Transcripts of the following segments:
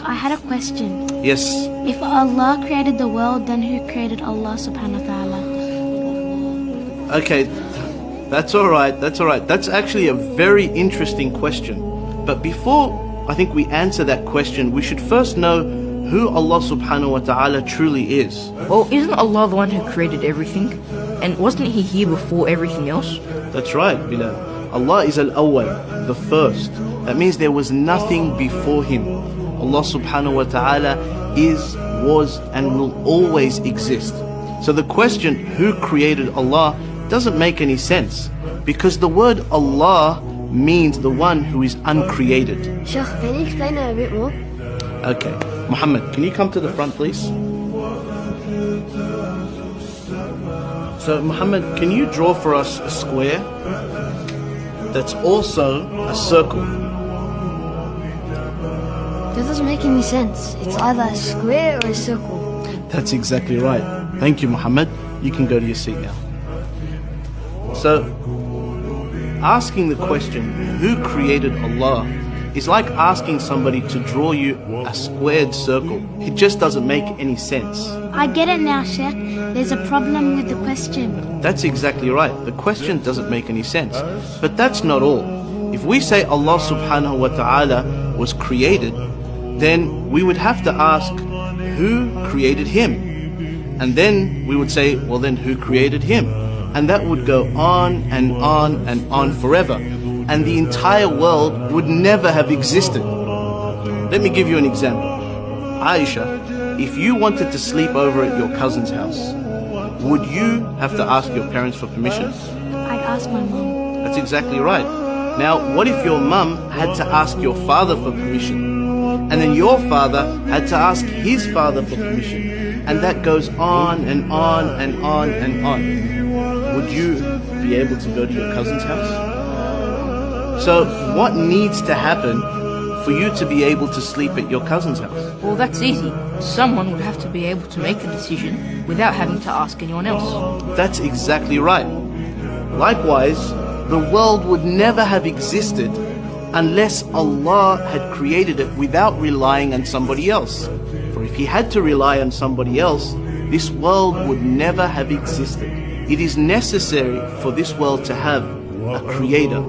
I had a question. Yes. If Allah created the world, then who created Allah subhanahu wa ta'ala? Okay, that's alright, That's actually a very interesting question. But before I think we answer that question, we should first know who Allah subhanahu wa ta'ala truly is. Well, isn't Allah the one who created everything? And wasn't He here before everything else? That's right, Bilal. Allah is al-awwal, the first. That means there was nothing before Him. Allah subhanahu wa ta'ala is, was, and will always exist. So the question, who created Allah, doesn't make any sense, because the word Allah means the one who is uncreated. Sheikh, can you explain it a bit more? Okay, Muhammad, can you come to the front, please? So Muhammad, can you draw for us a square that's also a circle? That doesn't make any sense. It's either a square or a circle. That's exactly right. Thank you, Muhammad. You can go to your seat now. So, asking the question, who created Allah, is like asking somebody to draw you a squared circle. It just doesn't make any sense. I get it now, Sheikh. There's a problem with the question. That's exactly right. The question doesn't make any sense. But that's not all. If we say Allah subhanahu wa ta'ala was created, then we would have to ask, who created Him? And then we would say, well then who created Him? And that would go on and on and on forever. And the entire world would never have existed. Let me give you an example. Aisha, if you wanted to sleep over at your cousin's house, would you have to ask your parents for permission? I'd ask my mom. That's exactly right. Now, what if your mum had to ask your father for permission? And then your father had to ask his father for permission? And that goes on and on and on and on. Would you be able to go to your cousin's house? So what needs to happen for you to be able to sleep at your cousin's house? Well, that's easy. Someone would have to be able to make the decision without having to ask anyone else. That's exactly right. Likewise, the world would never have existed unless Allah had created it without relying on somebody else. For if He had to rely on somebody else, this world would never have existed. It is necessary for this world to have a creator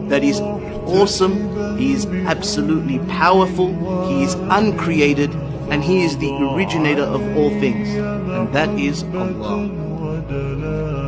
that is awesome, He is absolutely powerful, He is uncreated, and He is the originator of all things, and that is Allah.